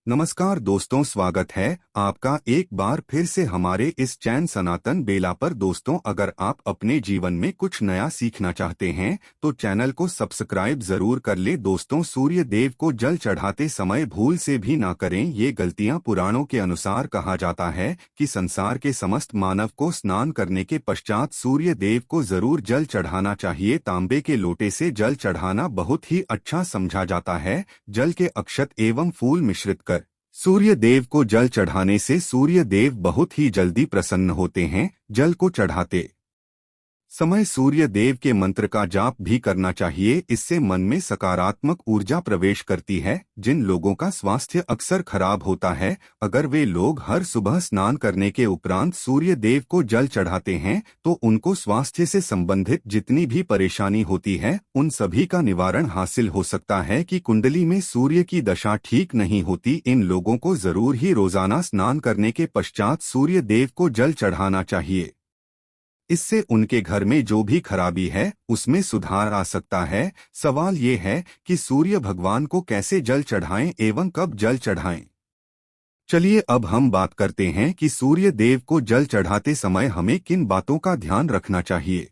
नमस्कार दोस्तों, स्वागत है आपका एक बार फिर से हमारे इस चैनल सनातन बेला पर। दोस्तों, अगर आप अपने जीवन में कुछ नया सीखना चाहते हैं तो चैनल को सब्सक्राइब जरूर कर ले। दोस्तों, सूर्य देव को जल चढ़ाते समय भूल से भी ना करें ये गलतियां। पुराणों के अनुसार कहा जाता है कि संसार के समस्त मानव को स्नान करने के पश्चात सूर्य देव को जरूर जल चढ़ाना चाहिए। तांबे के लोटे से जल चढ़ाना बहुत ही अच्छा समझा जाता है। जल के अक्षत एवं फूल मिश्रित कर सूर्य देव को जल चढ़ाने से सूर्य देव बहुत ही जल्दी प्रसन्न होते हैं। जल को चढ़ाते समय सूर्य देव के मंत्र का जाप भी करना चाहिए। इससे मन में सकारात्मक ऊर्जा प्रवेश करती है। जिन लोगों का स्वास्थ्य अक्सर खराब होता है, अगर वे लोग हर सुबह स्नान करने के उपरांत सूर्य देव को जल चढ़ाते हैं तो उनको स्वास्थ्य से संबंधित जितनी भी परेशानी होती है उन सभी का निवारण हासिल हो सकता है। कि कुंडली में सूर्य की दशा ठीक नहीं होती, इन लोगों को जरूर ही रोजाना स्नान करने के पश्चात सूर्य देव को जल चढ़ाना चाहिए। इससे उनके घर में जो भी खराबी है उसमें सुधार आ सकता है। सवाल ये है कि सूर्य भगवान को कैसे जल चढ़ाएं एवं कब जल चढ़ाएं। चलिए अब हम बात करते हैं कि सूर्य देव को जल चढ़ाते समय हमें किन बातों का ध्यान रखना चाहिए।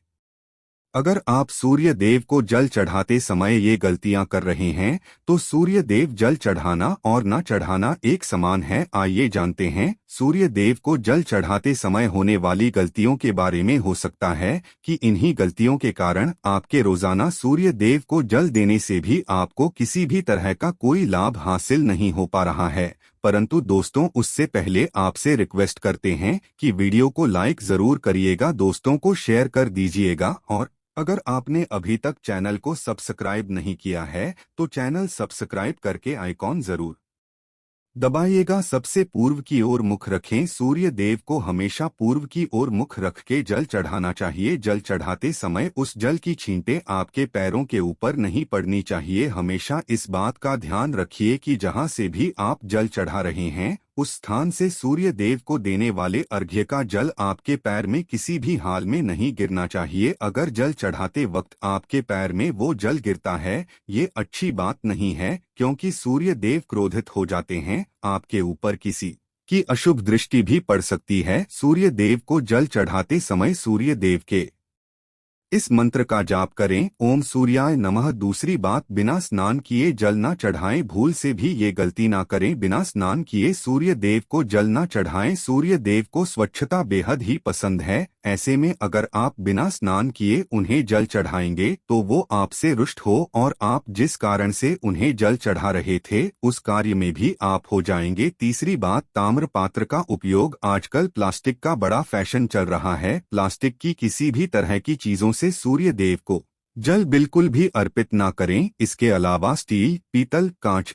अगर आप सूर्य देव को जल चढ़ाते समय ये गलतियां कर रहे हैं तो सूर्य देव जल चढ़ाना और न चढ़ाना एक समान है। आइए जानते हैं सूर्य देव को जल चढ़ाते समय होने वाली गलतियों के बारे में। हो सकता है कि इन्हीं गलतियों के कारण आपके रोजाना सूर्य देव को जल देने से भी आपको किसी भी तरह का कोई लाभ हासिल नहीं हो पा रहा है। परंतु दोस्तों, उससे पहले आपसे रिक्वेस्ट करते हैं कि वीडियो को लाइक जरूर करिएगा, दोस्तों को शेयर कर दीजिएगा और अगर आपने अभी तक चैनल को सब्सक्राइब नहीं किया है तो चैनल सब्सक्राइब करके आइकॉन जरूर दबाइएगा। सबसे पूर्व की ओर मुख रखें। सूर्य देव को हमेशा पूर्व की ओर मुख रख के जल चढ़ाना चाहिए। जल चढ़ाते समय उस जल की छींटें आपके पैरों के ऊपर नहीं पड़नी चाहिए। हमेशा इस बात का ध्यान रखिए कि जहां से भी आप जल चढ़ा रहे हैं उस स्थान से सूर्य देव को देने वाले अर्घ्य का जल आपके पैर में किसी भी हाल में नहीं गिरना चाहिए। अगर जल चढ़ाते वक्त आपके पैर में वो जल गिरता है, ये अच्छी बात नहीं है, क्योंकि सूर्य देव क्रोधित हो जाते हैं। आपके ऊपर किसी की अशुभ दृष्टि भी पड़ सकती है। सूर्य देव को जल चढ़ाते समय सूर्य देव के इस मंत्र का जाप करें, ओम सूर्याय नमः। दूसरी बात, बिना स्नान किए जल न चढ़ाएं। भूल से भी ये गलती ना करें, बिना स्नान किए सूर्य देव को जल न चढ़ाएं। सूर्य देव को स्वच्छता बेहद ही पसंद है। ऐसे में अगर आप बिना स्नान किए उन्हें जल चढ़ाएंगे तो वो आपसे रुष्ट हो और आप जिस कारण से उन्हें जल चढ़ा रहे थे उस कार्य में भी आप हो जाएंगे। तीसरी बात, ताम्र पात्र का उपयोग। आजकल प्लास्टिक का बड़ा फैशन चल रहा है। प्लास्टिक की किसी भी तरह की चीजों से सूर्य देव को जल बिल्कुल भी अर्पित ना करें। इसके अलावा स्टील, पीतल, कांच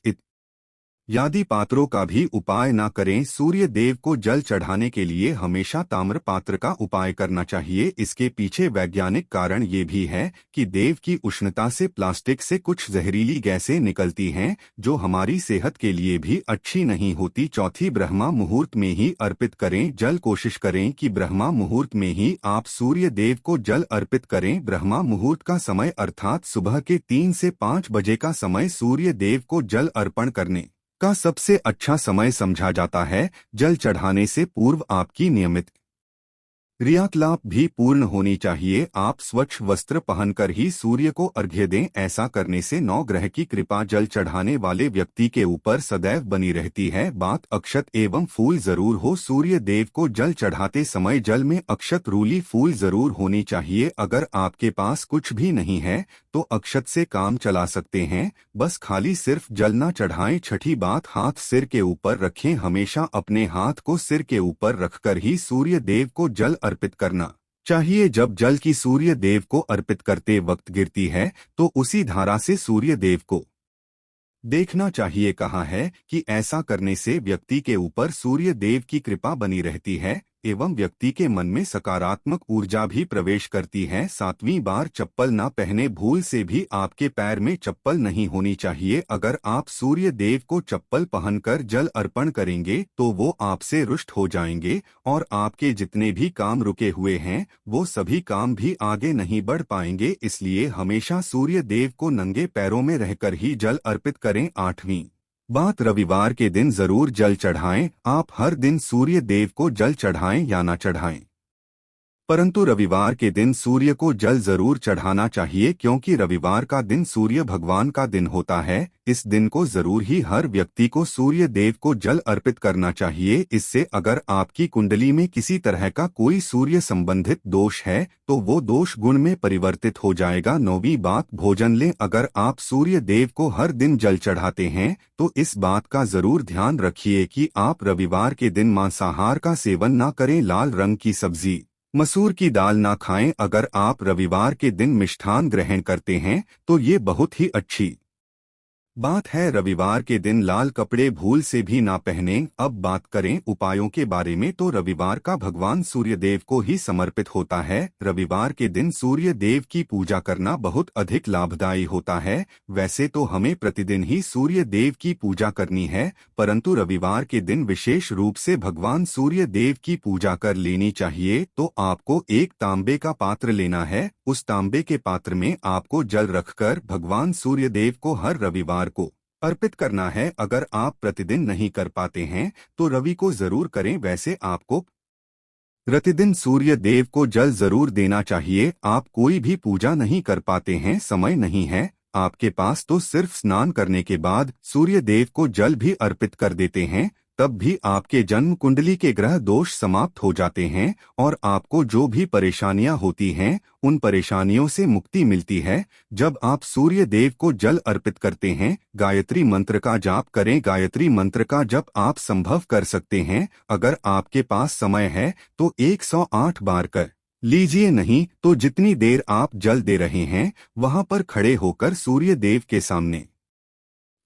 यादि पात्रों का भी उपाय ना करें। सूर्य देव को जल चढ़ाने के लिए हमेशा ताम्र पात्र का उपाय करना चाहिए। इसके पीछे वैज्ञानिक कारण ये भी है कि देव की उष्णता से प्लास्टिक से कुछ जहरीली गैसें निकलती हैं जो हमारी सेहत के लिए भी अच्छी नहीं होती। चौथी, ब्रह्मा मुहूर्त में ही अर्पित करें जल। कोशिश करें कि ब्रह्मा मुहूर्त में ही आप सूर्य देव को जल अर्पित करें। ब्रह्मा मुहूर्त का समय अर्थात सुबह के 3 से 5 बजे का समय सूर्य देव को जल अर्पण करने का सबसे अच्छा समय समझा जाता है। जल चढ़ाने से पूर्व आपकी नियमित क्रियाकलाप भी पूर्ण होनी चाहिए। आप स्वच्छ वस्त्र पहनकर ही सूर्य को अर्घ्य दें। ऐसा करने से नवग्रह की कृपा जल चढ़ाने वाले व्यक्ति के ऊपर सदैव बनी रहती है। बात, अक्षत एवं फूल जरूर हो। सूर्य देव को जल चढ़ाते समय जल में अक्षत रूली फूल जरूर होनी चाहिए। अगर आपके पास कुछ भी नहीं है तो अक्षत से काम चला सकते हैं, बस खाली सिर्फ जल न चढ़ाएं। छठी बात, हाथ सिर के ऊपर रखें। हमेशा अपने हाथ को सिर के ऊपर रखकर ही सूर्य देव को जल अर्पित करना चाहिए। जब जल की सूर्य देव को अर्पित करते वक्त गिरती है तो उसी धारा से सूर्य देव को देखना चाहिए। कहा है कि ऐसा करने से व्यक्ति के ऊपर सूर्य देव की कृपा बनी रहती है एवं व्यक्ति के मन में सकारात्मक ऊर्जा भी प्रवेश करती है। सातवीं बार, चप्पल ना पहने। भूल से भी आपके पैर में चप्पल नहीं होनी चाहिए। अगर आप सूर्य देव को चप्पल पहनकर जल अर्पण करेंगे तो वो आपसे रुष्ट हो जाएंगे और आपके जितने भी काम रुके हुए हैं वो सभी काम भी आगे नहीं बढ़ पाएंगे। इसलिए हमेशा सूर्य देव को नंगे पैरों में रहकर ही जल अर्पित करें। आठवीं बात रविवार के दिन जरूर जल चढ़ाएं। आप हर दिन सूर्य देव को जल चढ़ाएं या ना चढ़ाएं, परंतु रविवार के दिन सूर्य को जल जरूर चढ़ाना चाहिए, क्योंकि रविवार का दिन सूर्य भगवान का दिन होता है। इस दिन को जरूर ही हर व्यक्ति को सूर्य देव को जल अर्पित करना चाहिए। इससे अगर आपकी कुंडली में किसी तरह का कोई सूर्य संबंधित दोष है तो वो दोष गुण में परिवर्तित हो जाएगा। 9वीं बात, भोजन लें। अगर आप सूर्य देव को हर दिन जल चढ़ाते हैं तो इस बात का जरूर ध्यान रखिए कि आप रविवार के दिन मांसाहार का सेवन ना करें। लाल रंग की सब्जी, मसूर की दाल ना खाएं। अगर आप रविवार के दिन मिष्ठान ग्रहण करते हैं तो ये बहुत ही अच्छी बात है। रविवार के दिन लाल कपड़े भूल से भी ना पहनें। अब बात करें उपायों के बारे में, तो रविवार का भगवान सूर्य देव को ही समर्पित होता है। रविवार के दिन सूर्य देव की पूजा करना बहुत अधिक लाभदायी होता है। वैसे तो हमें प्रतिदिन ही सूर्य देव की पूजा करनी है, परंतु रविवार के दिन विशेष रूप से भगवान सूर्य देव की पूजा कर लेनी चाहिए। तो आपको एक तांबे का पात्र लेना है। उस तांबे के पात्र में आपको जल रखकर भगवान सूर्य देव को हर रविवार को अर्पित करना है। अगर आप प्रतिदिन नहीं कर पाते हैं तो रवि को जरूर करें। वैसे आपको प्रतिदिन सूर्य देव को जल जरूर देना चाहिए। आप कोई भी पूजा नहीं कर पाते हैं, समय नहीं है आपके पास, तो सिर्फ स्नान करने के बाद सूर्य देव को जल भी अर्पित कर देते हैं, तब भी आपके जन्म कुंडली के ग्रह दोष समाप्त हो जाते हैं और आपको जो भी परेशानियां होती हैं उन परेशानियों से मुक्ति मिलती है। जब आप सूर्य देव को जल अर्पित करते हैं, गायत्री मंत्र का जाप करें। गायत्री मंत्र का जप आप संभव कर सकते हैं। अगर आपके पास समय है तो 108 बार कर लीजिए, नहीं तो जितनी देर आप जल दे रहे हैं वहां पर खड़े होकर सूर्य देव के सामने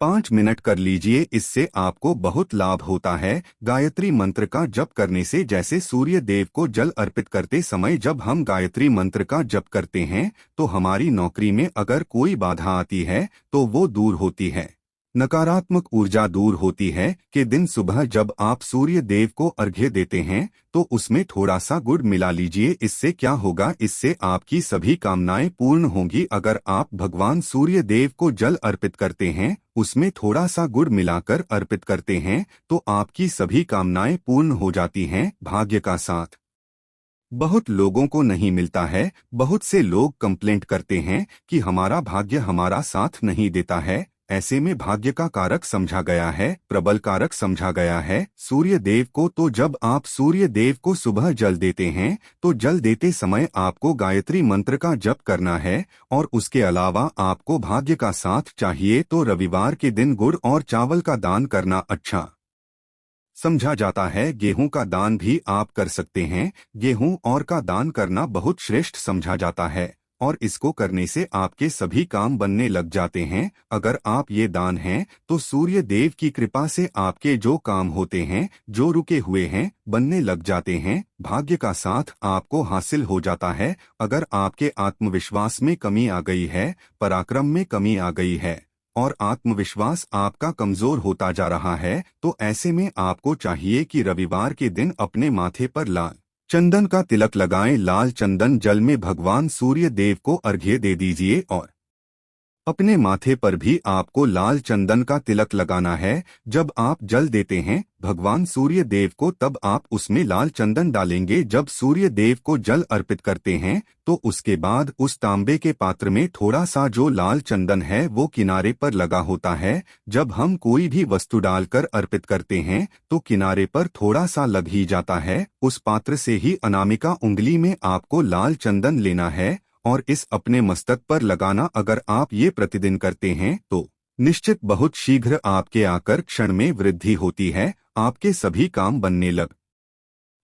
5 मिनट कर लीजिए। इससे आपको बहुत लाभ होता है। गायत्री मंत्र का जप करने से, जैसे सूर्य देव को जल अर्पित करते समय जब हम गायत्री मंत्र का जप करते हैं तो हमारी नौकरी में अगर कोई बाधा आती है तो वो दूर होती है, नकारात्मक ऊर्जा दूर होती है। कि दिन सुबह जब आप सूर्य देव को अर्घ्य देते हैं तो उसमें थोड़ा सा गुड़ मिला लीजिए। इससे क्या होगा, इससे आपकी सभी कामनाएं पूर्ण होंगी। अगर आप भगवान सूर्य देव को जल अर्पित करते हैं, उसमें थोड़ा सा गुड़ मिलाकर अर्पित करते हैं तो आपकी सभी कामनाएं पूर्ण हो जाती हैं। भाग्य का साथ बहुत लोगों को नहीं मिलता है। बहुत से लोग कंप्लेंट करते हैं कि हमारा भाग्य हमारा साथ नहीं देता है। ऐसे में भाग्य का कारक समझा गया है, प्रबल कारक समझा गया है सूर्य देव को। तो जब आप सूर्य देव को सुबह जल देते हैं तो जल देते समय आपको गायत्री मंत्र का जप करना है और उसके अलावा आपको भाग्य का साथ चाहिए तो रविवार के दिन गुड़ और चावल का दान करना अच्छा समझा जाता है। गेहूं का दान भी आप कर सकते हैं। गेहूं और का दान करना बहुत श्रेष्ठ समझा जाता है और इसको करने से आपके सभी काम बनने लग जाते हैं। अगर आप ये दान हैं तो सूर्य देव की कृपा से आपके जो काम होते हैं, जो रुके हुए हैं, बनने लग जाते हैं। भाग्य का साथ आपको हासिल हो जाता है। अगर आपके आत्मविश्वास में कमी आ गई है, पराक्रम में कमी आ गई है और आत्मविश्वास आपका कमजोर होता जा रहा है, तो ऐसे में आपको चाहिए कि रविवार के दिन अपने माथे पर लाल चंदन का तिलक लगाएं। लाल चंदन जल में भगवान सूर्य देव को अर्घ्य दे दीजिए और अपने माथे पर भी आपको लाल चंदन का तिलक लगाना है। जब आप जल देते हैं भगवान सूर्य देव को, तब आप उसमें लाल चंदन डालेंगे। जब सूर्य देव को जल अर्पित करते हैं तो उसके बाद उस तांबे के पात्र में थोड़ा सा जो लाल चंदन है वो किनारे पर लगा होता है। जब हम कोई भी वस्तु डालकर अर्पित करते हैं तो किनारे पर थोड़ा सा लग ही जाता है। उस पात्र से ही अनामिका उंगली में आपको लाल चंदन लेना है और इस अपने मस्तक पर लगाना। अगर आप ये प्रतिदिन करते हैं तो निश्चित बहुत शीघ्र आपके आकर क्षण में वृद्धि होती है, आपके सभी काम बनने लग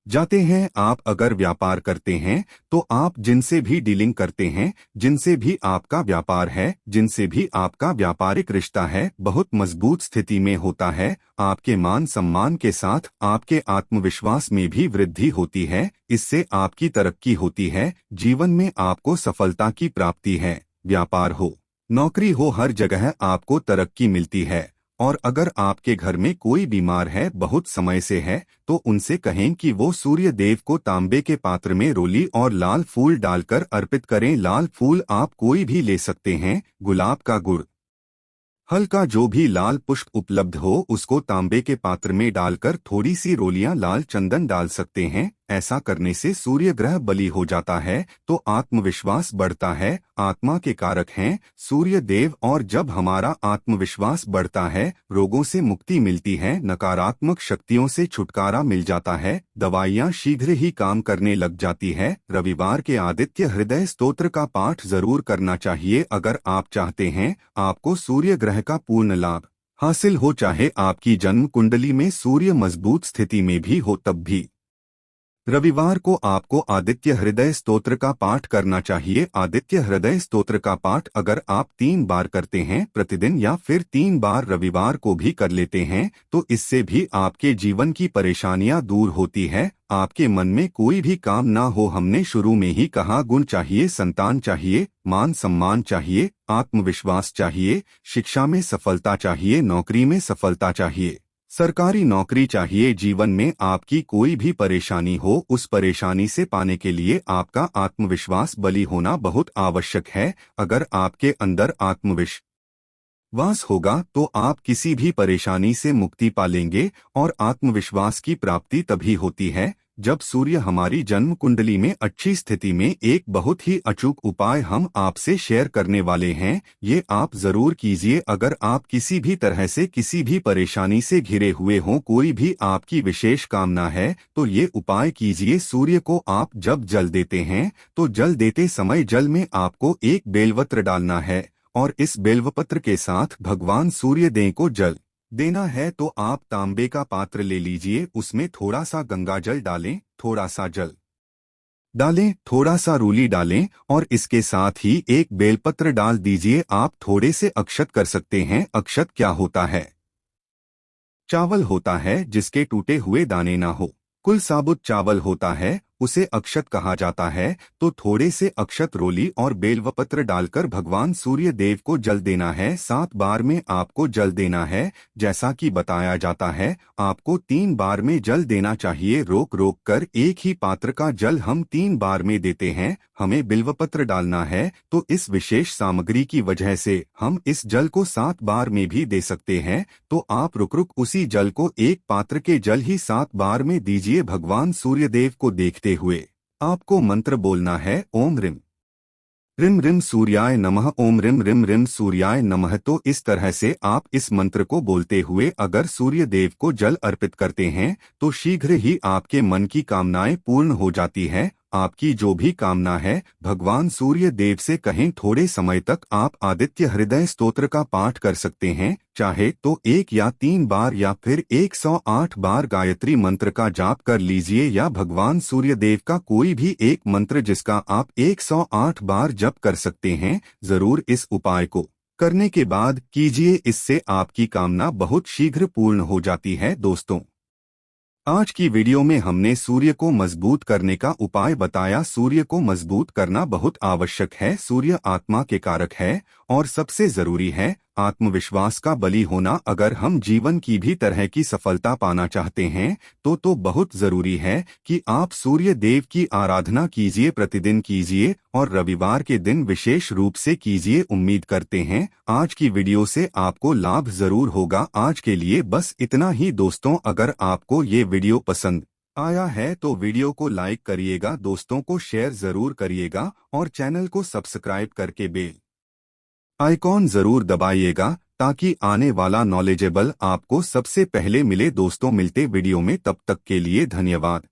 जाते हैं। आप अगर व्यापार करते हैं तो आप जिनसे भी डीलिंग करते हैं, जिनसे भी आपका व्यापार है, जिनसे भी आपका व्यापारिक रिश्ता है, बहुत मजबूत स्थिति में होता है। आपके मान सम्मान के साथ आपके आत्मविश्वास में भी वृद्धि होती है। इससे आपकी तरक्की होती है, जीवन में आपको सफलता की प्राप्ति है। व्यापार हो, नौकरी हो, हर जगह आपको तरक्की मिलती है। और अगर आपके घर में कोई बीमार है, बहुत समय से है, तो उनसे कहें कि वो सूर्य देव को तांबे के पात्र में रोली और लाल फूल डालकर अर्पित करें। लाल फूल आप कोई भी ले सकते हैं। गुलाब का गुड़ हल्का जो भी लाल पुष्प उपलब्ध हो उसको तांबे के पात्र में डालकर थोड़ी सी रोलियां लाल चंदन डाल सकते हैं। ऐसा करने से सूर्य ग्रह बली हो जाता है तो आत्मविश्वास बढ़ता है। आत्मा के कारक हैं सूर्य देव, और जब हमारा आत्मविश्वास बढ़ता है रोगों से मुक्ति मिलती है, नकारात्मक शक्तियों से छुटकारा मिल जाता है, दवाइयाँ शीघ्र ही काम करने लग जाती है। रविवार के आदित्य हृदय स्तोत्र का पाठ जरूर करना चाहिए अगर आप चाहते हैं आपको सूर्य ग्रह का पूर्ण लाभ हासिल हो, चाहे आपकी जन्म कुंडली में सूर्य मजबूत स्थिति में भी हो तब भी। रविवार को आपको आदित्य हृदय स्तोत्र का पाठ करना चाहिए। आदित्य हृदय स्तोत्र का पाठ अगर आप 3 बार करते हैं प्रतिदिन या फिर 3 बार रविवार को भी कर लेते हैं तो इससे भी आपके जीवन की परेशानियां दूर होती है। आपके मन में कोई भी काम ना हो, हमने शुरू में ही कहा, गुण चाहिए, संतान चाहिए, मान सम्मान चाहिए, आत्मविश्वास चाहिए, शिक्षा में सफलता चाहिए, नौकरी में सफलता चाहिए, सरकारी नौकरी चाहिए। जीवन में आपकी कोई भी परेशानी हो उस परेशानी से पाने के लिए आपका आत्मविश्वास बली होना बहुत आवश्यक है। अगर आपके अंदर आत्मविश्वास होगा तो आप किसी भी परेशानी से मुक्ति पालेंगे, और आत्मविश्वास की प्राप्ति तभी होती है जब सूर्य हमारी जन्म कुंडली में अच्छी स्थिति में। एक बहुत ही अचूक उपाय हम आपसे शेयर करने वाले हैं, ये आप जरूर कीजिए। अगर आप किसी भी तरह से किसी भी परेशानी से घिरे हुए हों, कोई भी आपकी विशेष कामना है तो ये उपाय कीजिए। सूर्य को आप जब जल देते हैं तो जल देते समय जल में आपको एक बेलपत्र डालना है, और इस बेलपत्र के साथ भगवान सूर्य देव को जल देना है। तो आप तांबे का पात्र ले लीजिए, उसमें थोड़ा सा गंगा जल डालें, थोड़ा सा जल डालें, थोड़ा सा रूली डालें, और इसके साथ ही एक बेलपत्र डाल दीजिए। आप थोड़े से अक्षत कर सकते हैं। अक्षत क्या होता है? चावल होता है जिसके टूटे हुए दाने ना हो। कुल साबुत चावल होता है, उसे अक्षत कहा जाता है। तो थोड़े से अक्षत, रोली और बेलपत्र डालकर भगवान सूर्य देव को जल देना है। 7 बार में आपको जल देना है। जैसा कि बताया जाता है आपको 3 बार में जल देना चाहिए। रोक रोक कर एक ही पात्र का जल हम 3 बार में देते हैं। हमें बिल्वपत्र डालना है तो इस विशेष सामग्री की वजह से हम इस जल को 7 बार में भी दे सकते हैं। तो आप रुक रुक उसी जल को एक पात्र के जल ही 7 बार में दीजिए। भगवान सूर्यदेव को देखते हुए आपको मंत्र बोलना है, ओम रिम रिम रिम सूर्याय नमः, ओम रिम रिम रिम सूर्याय नमः। तो इस तरह से आप इस मंत्र को बोलते हुए अगर सूर्य देव को जल अर्पित करते हैं तो शीघ्र ही आपके मन की कामनाएं पूर्ण हो जाती है। आपकी जो भी कामना है भगवान सूर्य देव से कहें। थोड़े समय तक आप आदित्य हृदय स्तोत्र का पाठ कर सकते हैं, चाहे तो 1 या 3 बार या फिर 108 बार गायत्री मंत्र का जाप कर लीजिए, या भगवान सूर्य देव का कोई भी एक मंत्र जिसका आप 108 बार जप कर सकते हैं। जरूर इस उपाय को करने के बाद कीजिए, इससे आपकी कामना बहुत शीघ्र पूर्ण हो जाती है। दोस्तों, आज की वीडियो में हमने सूर्य को मजबूत करने का उपाय बताया। सूर्य को मजबूत करना बहुत आवश्यक है। सूर्य आत्मा के कारक है और सबसे जरूरी है आत्मविश्वास का बली होना। अगर हम जीवन की भी तरह की सफलता पाना चाहते हैं तो बहुत जरूरी है कि आप सूर्य देव की आराधना कीजिए, प्रतिदिन कीजिए, और रविवार के दिन विशेष रूप से कीजिए। उम्मीद करते हैं आज की वीडियो से आपको लाभ जरूर होगा। आज के लिए बस इतना ही दोस्तों। अगर आपको ये वीडियो पसंद आया है तो वीडियो को लाइक करिएगा, दोस्तों को शेयर जरूर करिएगा, और चैनल को सब्सक्राइब करके बेल आइकॉन जरूर दबाइएगा ताकि आने वाला नॉलेजेबल आपको सबसे पहले मिले। दोस्तों, मिलते वीडियो में, तब तक के लिए धन्यवाद।